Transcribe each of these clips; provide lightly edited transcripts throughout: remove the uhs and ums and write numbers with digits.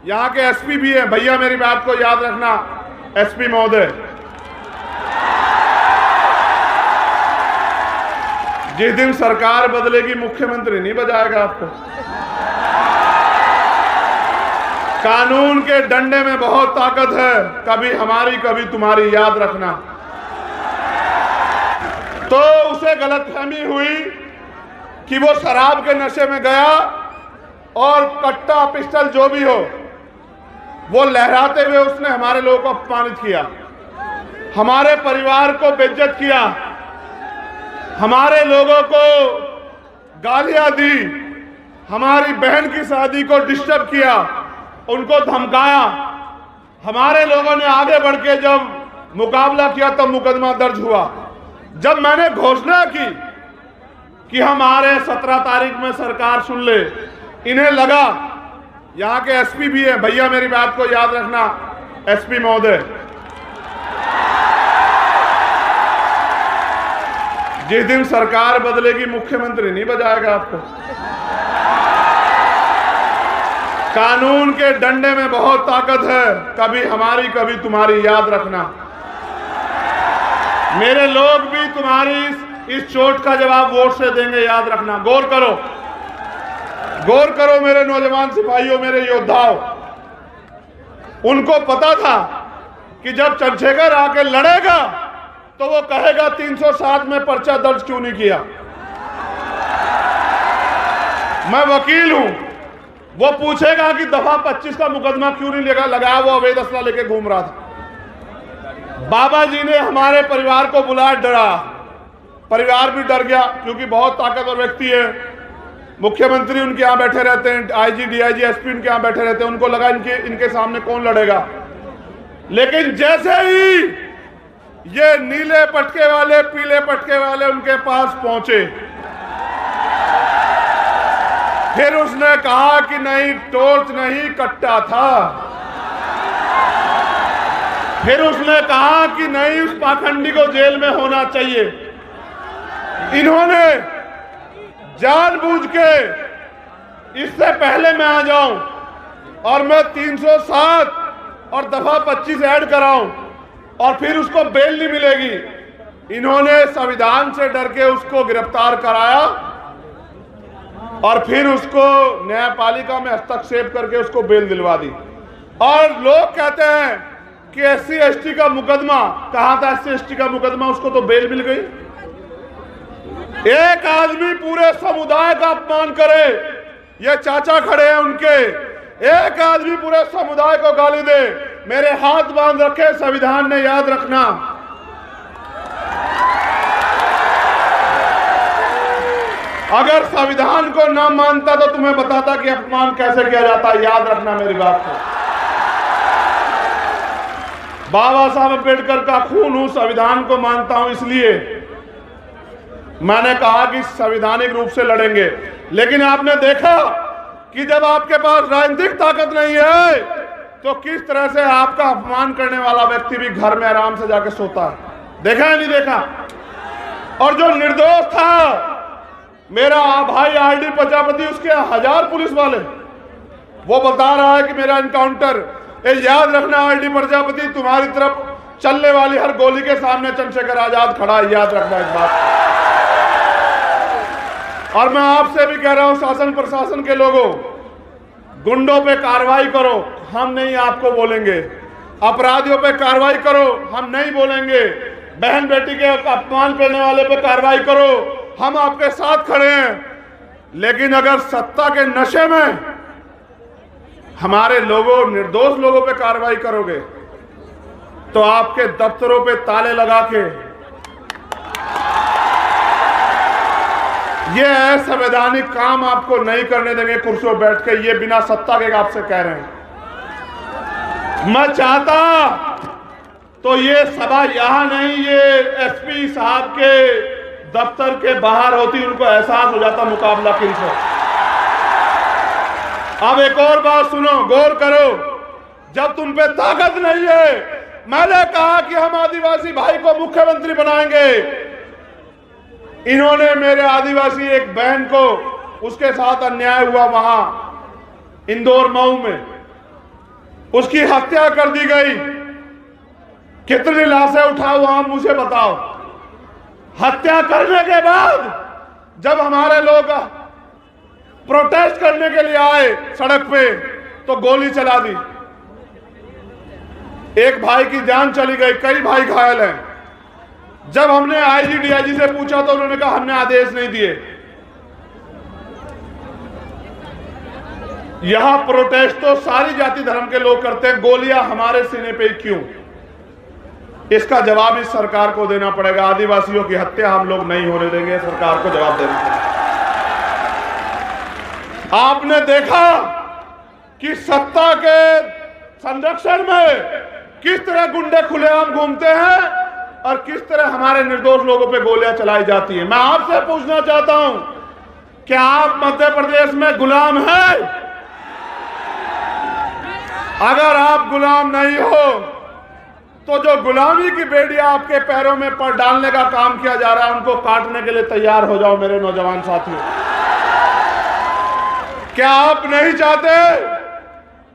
यहाँ के एसपी भी हैं। भैया मेरी बात को याद रखना, एसपी महोदय, जिस दिन सरकार बदलेगी मुख्यमंत्री नहीं बजाएगा आपको। कानून के डंडे में बहुत ताकत है, कभी हमारी कभी तुम्हारी, याद रखना। तो उसे गलतफहमी हुई कि वो शराब के नशे में गया और कट्टा पिस्टल जो भी हो वो लहराते हुए उसने हमारे लोगों को अपमानित किया, हमारे परिवार को बेइज्जत किया, हमारे लोगों को गालियां दी, हमारी बहन की शादी को डिस्टर्ब किया, उनको धमकाया। हमारे लोगों ने आगे बढ़ के जब मुकाबला किया तब मुकदमा दर्ज हुआ। जब मैंने घोषणा की कि हम आ रहे 17 तारीख में सरकार सुन ले, इन्हें लगा, यहाँ के एसपी भी हैं। भैया मेरी बात को याद रखना, एसपी महोदय, जिस दिन सरकार बदलेगी मुख्यमंत्री नहीं बजाएगा आपको। कानून के डंडे में बहुत ताकत है, कभी हमारी कभी तुम्हारी, याद रखना। मेरे लोग भी तुम्हारी इस चोट का जवाब वोट से देंगे, याद रखना। गौर करो, गौर करो मेरे नौजवान सिपाहियों, मेरे योद्धाओं। उनको पता था कि जब चंद्रशेखर आके लड़ेगा तो वो कहेगा 307 में पर्चा दर्ज क्यों नहीं किया। मैं वकील हूं, वो पूछेगा कि दफा 25 का मुकदमा क्यों नहीं लगाया, वो अवैध असला लेके घूम रहा था। बाबा जी ने हमारे परिवार को बुलाया, डरा, परिवार भी डर गया क्योंकि बहुत ताकतवर व्यक्ति है। मुख्यमंत्री उनके यहाँ बैठे रहते हैं, आईजी डीआईजी एसपी उनके यहाँ बैठे रहते हैं, उनको लगा इनके सामने कौन लड़ेगा। लेकिन जैसे ही ये नीले पटके वाले, पीले पटके वाले उनके पास पहुंचे, फिर उसने कहा कि नहीं, टॉर्च नहीं, कट्टा था। फिर उसने कहा कि नहीं, उस पाखंडी को जेल में होना चाहिए। इन्होंने जानबूझ के, इससे पहले मैं आ जाऊं और मैं 307 और दफा 25 ऐड कराऊं और फिर उसको बेल नहीं मिलेगी, इन्होंने संविधान से डर के उसको गिरफ्तार कराया और फिर उसको न्यायपालिका में हस्तक्षेप करके उसको बेल दिलवा दी। और लोग कहते हैं कि एससी एसटी का मुकदमा, कहां था एससी एसटी का मुकदमा, उसको तो बेल मिल गई। एक आदमी पूरे समुदाय का अपमान करे, ये चाचा खड़े हैं उनके, एक आदमी पूरे समुदाय को गाली दे, मेरे हाथ बांध रखे संविधान ने, याद रखना। अगर संविधान को ना मानता तो तुम्हें बताता कि अपमान कैसे किया जाता, याद रखना मेरी बात को। बाबा साहब अम्बेडकर का खून हूं, संविधान को मानता हूं, इसलिए मैंने कहा कि संवैधानिक रूप से लड़ेंगे। लेकिन आपने देखा कि जब आपके पास राजनीतिक ताकत नहीं है तो किस तरह से आपका अपमान करने वाला व्यक्ति भी घर में आराम से जाके सोता है। देखा है नहीं देखा? और जो निर्दोष था मेरा भाई आरडी प्रजापति, उसके 1000 पुलिस वाले, वो बता रहा है कि मेरा एनकाउंटर, याद रखना आरडी प्रजापति, तुम्हारी तरफ चलने वाली हर गोली के सामने चंद्रशेखर आजाद खड़ा है, याद रखना इस बात। और मैं आपसे भी कह रहा हूं, शासन प्रशासन के लोगों, गुंडों पे कार्रवाई करो, हम नहीं आपको बोलेंगे। अपराधियों पे कार्रवाई करो, हम नहीं बोलेंगे। बहन बेटी के अपमान करने वाले पे कार्रवाई करो, हम आपके साथ खड़े हैं। लेकिन अगर सत्ता के नशे में हमारे लोगों, निर्दोष लोगों पे कार्रवाई करोगे तो आपके दफ्तरों पे ताले लगा के ये असंवैधानिक काम आपको नहीं करने देंगे कुर्सियों बैठ के। ये बिना सत्ता के आपसे कह रहे हैं। मैं चाहता तो ये सभा यहां नहीं, ये एसपी साहब के दफ्तर के बाहर होती, उनको एहसास हो जाता मुकाबला किनसे। अब एक और बात सुनो, गौर करो। जब तुम पे ताकत नहीं है, मैंने कहा कि हम आदिवासी भाई को मुख्यमंत्री बनाएंगे। इन्होंने मेरे आदिवासी एक बहन को, उसके साथ अन्याय हुआ वहां इंदौर मऊ में, उसकी हत्या कर दी गई। कितनी लाशें उठाओ आप मुझे बताओ। हत्या करने के बाद जब हमारे लोग प्रोटेस्ट करने के लिए आए सड़क पे तो गोली चला दी। एक भाई की जान चली गई, कई भाई घायल हैं। जब हमने आईजी डीआईजी से पूछा तो उन्होंने कहा हमने आदेश नहीं दिए। यहां प्रोटेस्ट तो सारी जाति धर्म के लोग करते हैं, गोलियां हमारे सीने पे क्यों? इसका जवाब इस सरकार को देना पड़ेगा। आदिवासियों की हत्या हम लोग नहीं होने देंगे, सरकार को जवाब देना पड़ेगा। आपने देखा कि सत्ता के संरक्षण में किस तरह गुंडे खुलेआम घूमते हैं और किस तरह हमारे निर्दोष लोगों पे गोलियां चलाई जाती हैं। मैं आपसे पूछना चाहता हूं, क्या आप मध्य प्रदेश में गुलाम हैं? अगर आप गुलाम नहीं हो तो जो गुलामी की बेड़ियां आपके पैरों में पर डालने का काम किया जा रहा है उनको काटने के लिए तैयार हो जाओ मेरे नौजवान साथियों। क्या आप नहीं चाहते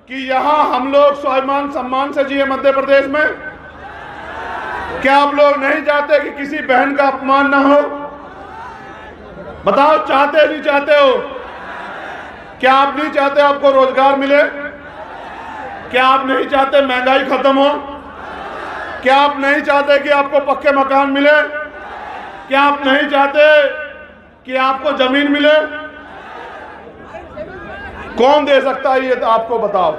कि यहां हम लोग स्वाभिमान सम्मान से जिए मध्य प्रदेश में? क्या आप लोग नहीं चाहते कि किसी बहन का अपमान ना हो? बताओ, चाहते नहीं चाहते हो? क्या आप नहीं चाहते आपको रोजगार मिले? क्या आप नहीं चाहते महंगाई खत्म हो? क्या आप नहीं चाहते कि आपको पक्के मकान मिले? क्या आप नहीं चाहते कि आपको जमीन मिले? कौन दे सकता है ये? तो आपको बताओ।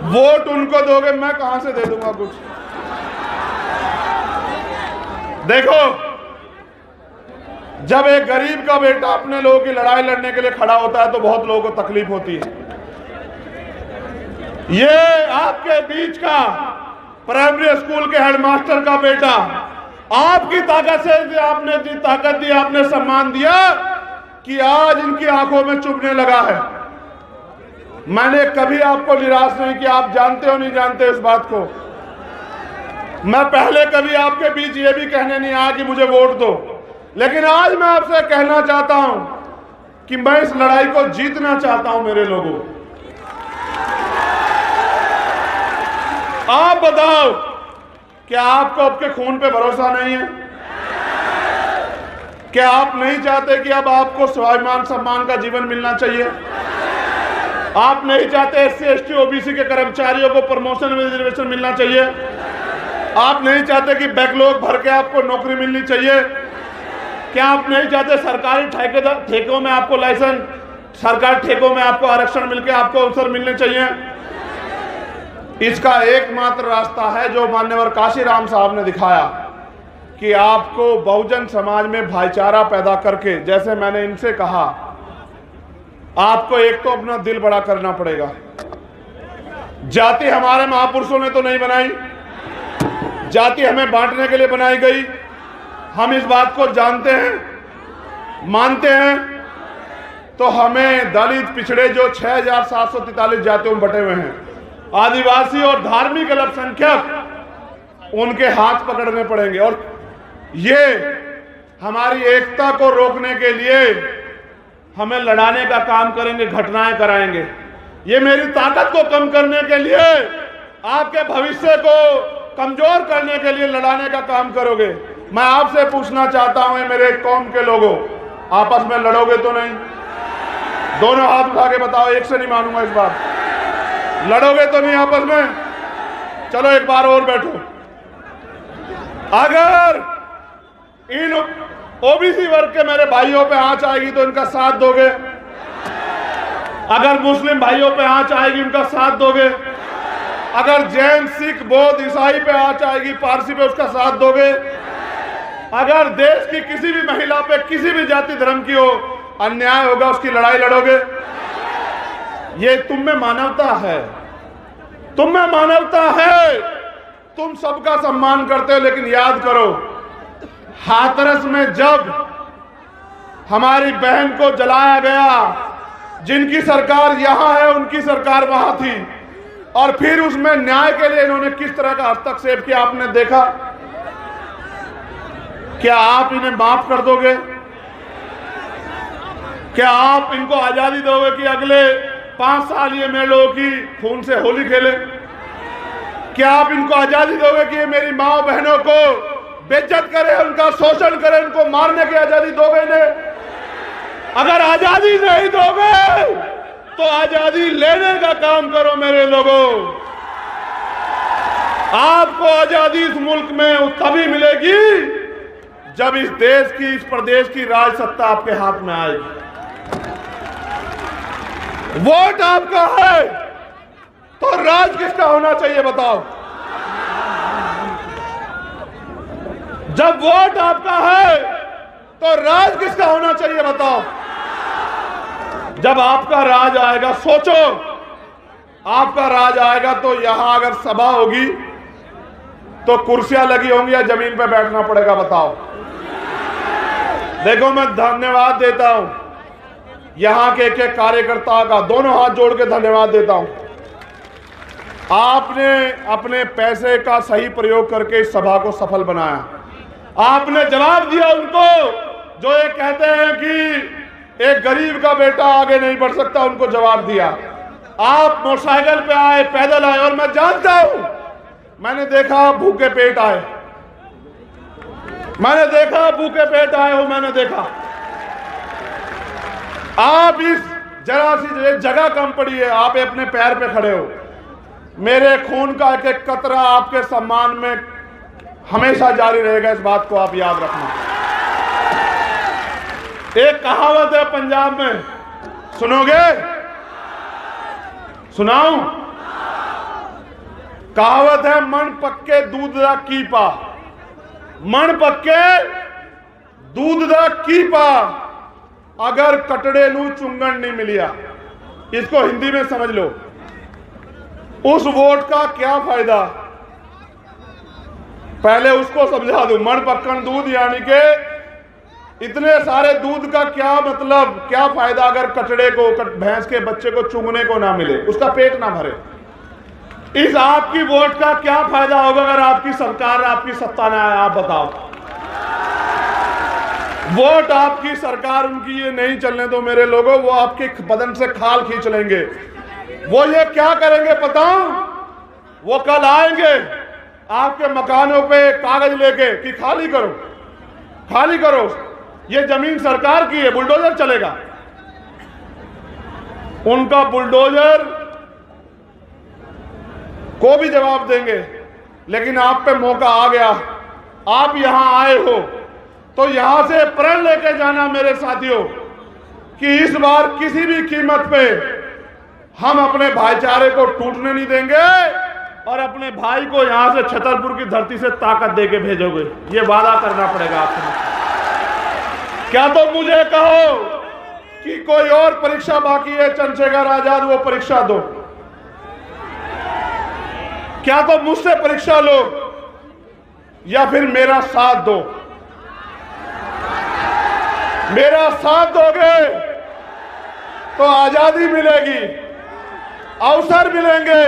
वोट उनको दोगे, मैं कहां से दे दूंगा कुछ? देखो, जब एक गरीब का बेटा अपने लोगों की लड़ाई लड़ने के लिए खड़ा होता है तो बहुत लोगों को तकलीफ होती है। ये आपके बीच का प्राइमरी स्कूल के हेडमास्टर का बेटा आपकी ताकत से, आपने दी ताकत दी, आपने सम्मान दिया कि आज इनकी आंखों में चुभने लगा है। मैंने कभी आपको निराश नहीं किया। आप जानते हो नहीं जानते इस बात को। मैं पहले कभी आपके बीच ये भी कहने नहीं आया कि मुझे वोट दो, लेकिन आज मैं आपसे कहना चाहता हूं कि मैं इस लड़ाई को जीतना चाहता हूं। मेरे लोगों, आप बताओ, क्या आपको आपके खून पे भरोसा नहीं है? क्या आप नहीं चाहते कि अब आपको स्वाभिमान सम्मान का जीवन मिलना चाहिए? आप नहीं चाहते एससी एसटी ओबीसी के कर्मचारियों को प्रमोशन में रिजर्वेशन मिलना चाहिए? आप नहीं चाहते कि बैकलॉग भर के आपको नौकरी मिलनी चाहिए? क्या आप नहीं चाहते सरकारी ठेकों में आपको लाइसेंस, सरकारी ठेकों में आपको आरक्षण मिलकर आपको अवसर मिलने चाहिए? इसका एकमात्र रास्ता है जो मान्यवर काशीराम साहब ने दिखाया कि आपको बहुजन समाज में भाईचारा पैदा करके, जैसे मैंने इनसे कहा, आपको एक तो अपना दिल बड़ा करना पड़ेगा। जाति हमारे महापुरुषों ने तो नहीं बनाई, जाति हमें बांटने के लिए बनाई गई। हम इस बात को जानते हैं, मानते हैं। तो हमें दलित, पिछड़े जो 6743 जातियों में बटे हुए हैं, आदिवासी और धार्मिक अल्पसंख्यक, उनके हाथ पकड़ने पड़ेंगे। और ये हमारी एकता को रोकने के लिए हमें लड़ाने का काम करेंगे, घटनाएं कराएंगे। ये मेरी ताकत को कम करने के लिए, आपके भविष्य को कमजोर करने के लिए लड़ाने का काम करोगे। मैं आपसे पूछना चाहता हूं, मेरे कौम के लोगों, आपस में लड़ोगे तो नहीं? दोनों हाथ उठा के बताओ, एक से नहीं मानूंगा इस बार। लड़ोगे तो नहीं आपस में? चलो एक बार और बैठो। अगर इन ओबीसी वर्ग के मेरे भाइयों पे आंच आएगी तो इनका साथ दोगे? अगर मुस्लिम भाइयों पे आंच आएगी उनका साथ दोगे? अगर जैन, सिख, बौद्ध, ईसाई पे आंच आएगी, पारसी पे, उसका साथ दोगे? अगर देश की किसी भी महिला पे, किसी भी जाति धर्म की हो, अन्याय होगा, उसकी लड़ाई लड़ोगे? ये तुम में मानवता है, तुम में मानवता है। तुम सबका सम्मान करते हो, लेकिन याद करो, हाथरस में जब हमारी बहन को जलाया गया, जिनकी सरकार यहां है उनकी सरकार वहां थी, और फिर उसमें न्याय के लिए इन्होंने किस तरह का हस्तक्षेप किया आपने देखा। क्या आप इन्हें माफ कर दोगे? क्या आप इनको आजादी दोगे कि अगले 5 साल ये मेरे लोगों की खून से होली खेले? क्या आप इनको आजादी दोगे कि ये मेरी माँ बहनों को बेइज्जत करे, उनका शोषण करे, उनको मारने की आजादी दोगे इन्हें? अगर आजादी नहीं दोगे तो आजादी लेने का काम करो मेरे लोगों। आपको आजादी इस मुल्क में तभी मिलेगी जब इस देश की, इस प्रदेश की राज सत्ता आपके हाथ में आएगी। वोट आपका है तो राज किसका होना चाहिए बताओ? जब वोट आपका है तो राज किसका होना चाहिए बताओ? जब आपका राज आएगा, सोचो आपका राज आएगा तो यहां अगर सभा होगी तो कुर्सियां लगी होंगी या जमीन पे बैठना पड़ेगा बताओ? देखो, मैं धन्यवाद देता हूं यहां के एक कार्यकर्ता का, दोनों हाथ जोड़ के धन्यवाद देता हूं। आपने अपने पैसे का सही प्रयोग करके इस सभा को सफल बनाया। आपने जवाब दिया उनको जो ये कहते हैं कि एक गरीब का बेटा आगे नहीं बढ़ सकता, उनको जवाब दिया। आप मोटरसाइकिल पे आए, पैदल आए, और मैं जानता हूं, मैंने देखा भूखे पेट आए, मैंने देखा भूखे पेट आए हो, मैंने देखा। आप इस जरा सी जगह कम पड़ी है, आप अपने पैर पे खड़े हो। मेरे खून का एक एक कतरा आपके सम्मान में हमेशा जारी रहेगा, इस बात को आप याद रखना। एक कहावत है पंजाब में, सुनोगे? सुनाऊं? कहावत है, मन पक्के दूध दा कीपा, मन पक्के दूध दा कीपा, अगर कटड़े नू चुंगन नहीं मिलिया। इसको हिंदी में समझ लो, उस वोट का क्या फायदा? पहले उसको समझा दूं। मन पक्कन दूध यानी कि इतने सारे दूध का क्या मतलब, क्या फायदा अगर कटड़े को, भैंस के बच्चे को चुंगने को ना मिले, उसका पेट ना भरे? इस आपकी वोट का क्या फायदा होगा अगर आपकी सरकार, आपकी सत्ता ना आए? आप बताओ। वोट आपकी सरकार उनकी ये नहीं चलने दो मेरे लोगों, वो आपके बदन से खाल खींच लेंगे। वो ये क्या करेंगे पता? वो कल आएंगे आपके मकानों पे कागज लेके कि खाली करो, खाली करो, ये जमीन सरकार की है, बुलडोजर चलेगा। उनका बुलडोजर को भी जवाब देंगे। लेकिन आप पे मौका आ गया, आप यहां आए हो तो यहां से प्रण लेके जाना मेरे साथियों कि इस बार किसी भी कीमत पे हम अपने भाईचारे को टूटने नहीं देंगे और अपने भाई को यहां से छतरपुर की धरती से ताकत देके भेजोगे। ये वादा करना पड़ेगा आपको। क्या तो मुझे कहो कि कोई और परीक्षा बाकी है चंद्रशेखर आजाद, वो परीक्षा दो। क्या तो मुझसे परीक्षा लो या फिर मेरा साथ दो। मेरा साथ दोगे तो आजादी मिलेगी, अवसर मिलेंगे,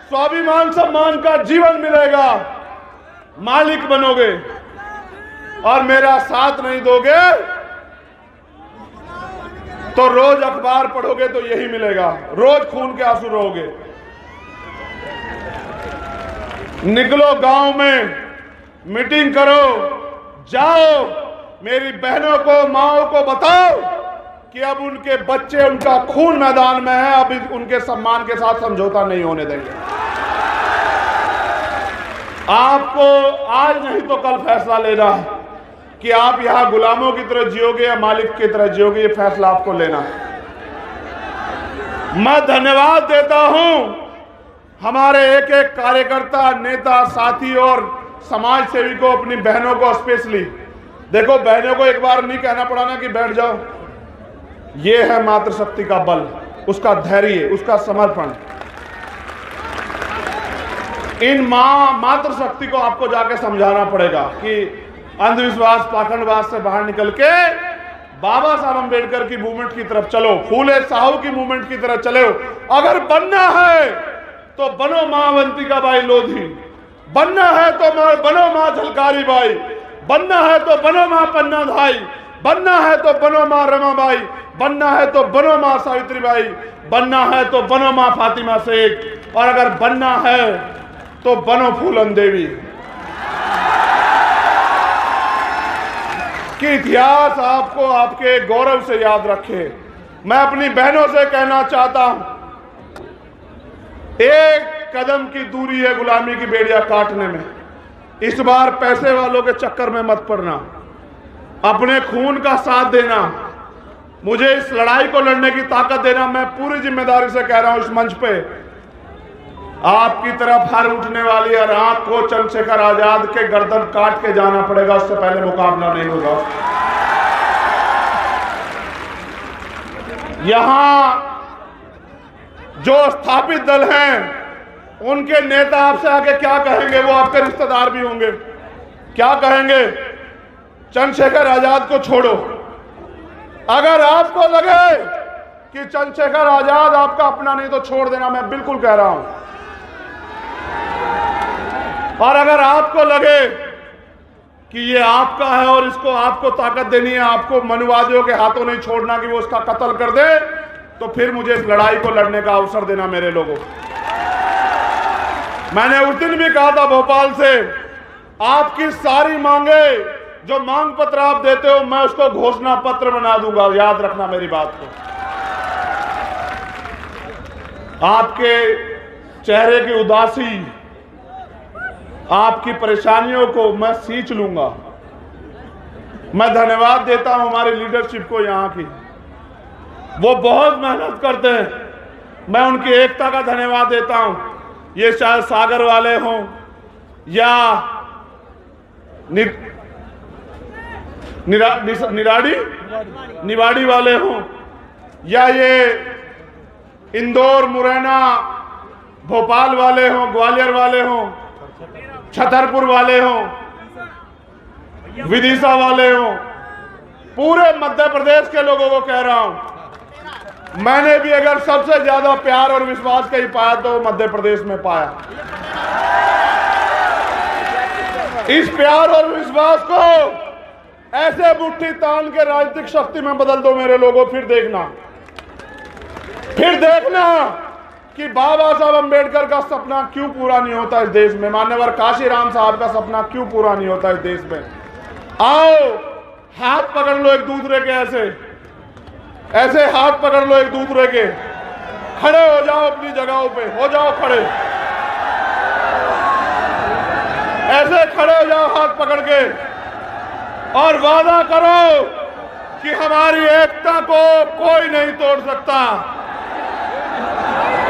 स्वाभिमान सम्मान का जीवन मिलेगा, मालिक बनोगे। और मेरा साथ नहीं दोगे तो रोज अखबार पढ़ोगे तो यही मिलेगा, रोज खून के आंसू रोगे। निकलो गांव में, मीटिंग करो, जाओ, मेरी बहनों को, माओ को बताओ कि अब उनके बच्चे, उनका खून मैदान में है, अब उनके सम्मान के साथ समझौता नहीं होने देंगे। आपको आज नहीं तो कल फैसला लेना है कि आप यहां गुलामों की तरह जियोगे या मालिक की तरह जियोगे। ये फैसला आपको लेना है। मैं धन्यवाद देता हूं हमारे एक एक कार्यकर्ता, नेता, साथी और समाज सेवी को, अपनी बहनों को स्पेशली। देखो, बहनों को एक बार नहीं कहना पड़ा ना कि बैठ जाओ। ये है मातृशक्ति का बल, उसका धैर्य, उसका समर्पण। इन मातृशक्ति को आपको जाके समझाना पड़ेगा कि अंधविश्वास, पाखंडवाद से बाहर निकल के बाबा साहब अंबेडकर की मूवमेंट की तरफ चलो, फूले साहू की मूवमेंट की तरफ चलो। अगर बनना है तो बनो मां अवंतिका बाई लोधी, बनना है तो बनो मां झलकारी बाई, बनना है तो बनो मां पन्ना धाई, बनना है तो बनो मां रमाबाई, बनना है तो बनो मां सावित्रीबाई, बनना है तो बनो मां फातिमा शेख, और अगर बनना है तो बनो फूलन देवी। कि इतिहास आपको आपके गौरव से याद रखे। मैं अपनी बहनों से कहना चाहता हूं, एक कदम की दूरी है गुलामी की बेड़ियां काटने में। इस बार पैसे वालों के चक्कर में मत पड़ना, अपने खून का साथ देना, मुझे इस लड़ाई को लड़ने की ताकत देना। मैं पूरी जिम्मेदारी से कह रहा हूं इस मंच पे, आपकी तरफ हर उठने वाली हर आंख को चंद्रशेखर आजाद के गर्दन काट के जाना पड़ेगा, उससे पहले मुकाबला नहीं होगा। यहां जो स्थापित दल हैं उनके नेता आपसे आके क्या कहेंगे, वो आपके रिश्तेदार भी होंगे, क्या कहेंगे? चंद्रशेखर आजाद को छोड़ो। अगर आपको लगे कि चंद्रशेखर आजाद आपका अपना नहीं तो छोड़ देना, मैं बिल्कुल कह रहा हूं। और अगर आपको लगे कि ये आपका है और इसको आपको ताकत देनी है, आपको मनुवादियों के हाथों नहीं छोड़ना कि वो उसका कत्ल कर दे, तो फिर मुझे इस लड़ाई को लड़ने का अवसर देना मेरे लोगों। मैंने उस दिन भी कहा था भोपाल से, आपकी सारी मांगे जो मांग पत्र आप देते हो, मैं उसको घोषणा पत्र बना दूंगा, याद रखना मेरी बात को। आपके चेहरे की उदासी, आपकी परेशानियों को मैं सींच लूंगा। मैं धन्यवाद देता हूं हमारी लीडरशिप को यहां की, वो बहुत मेहनत करते हैं। मैं उनकी एकता का धन्यवाद देता हूं। ये चाहे सागर वाले हों या निवाड़ी वाले हों, या ये इंदौर, मुरैना, भोपाल वाले हों, ग्वालियर वाले हों, छतरपुर वाले हों, विदिशा वाले हों, पूरे मध्य प्रदेश के लोगों को कह रहा हूं, मैंने भी अगर सबसे ज्यादा प्यार और विश्वास कहीं पाया तो मध्य प्रदेश में पाया। इस प्यार और विश्वास को ऐसे मुट्ठी तान के राजनीतिक शक्ति में बदल दो मेरे लोगों, फिर देखना कि बाबा साहब अंबेडकर का सपना क्यों पूरा नहीं होता इस देश में, मान्यवर काशीराम साहब का सपना क्यों पूरा नहीं होता इस देश में। आओ हाथ पकड़ लो एक दूसरे के, ऐसे हाथ पकड़ लो एक दूसरे के, खड़े हो जाओ अपनी जगहों पे, हो जाओ खड़े, ऐसे खड़े हो जाओ हाथ पकड़ के, और वादा करो कि हमारी एकता को कोई नहीं तोड़ सकता।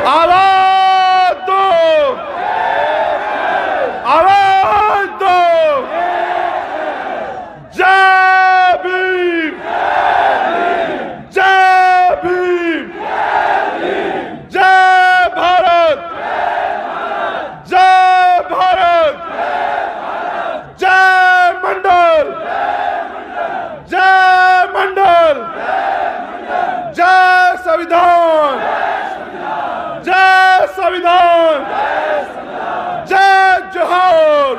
आवाज दो, आवाज दो, जय भीम, जय भीम, जय भारत, जय भारत, जय मंडल, जय मंडल, जय संविधान, जय संविधान, जय जोहार,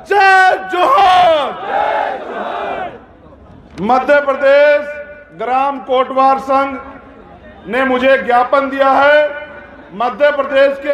जय जोहार। मध्य प्रदेश ग्राम कोटवार संघ ने मुझे ज्ञापन दिया है। मध्य प्रदेश के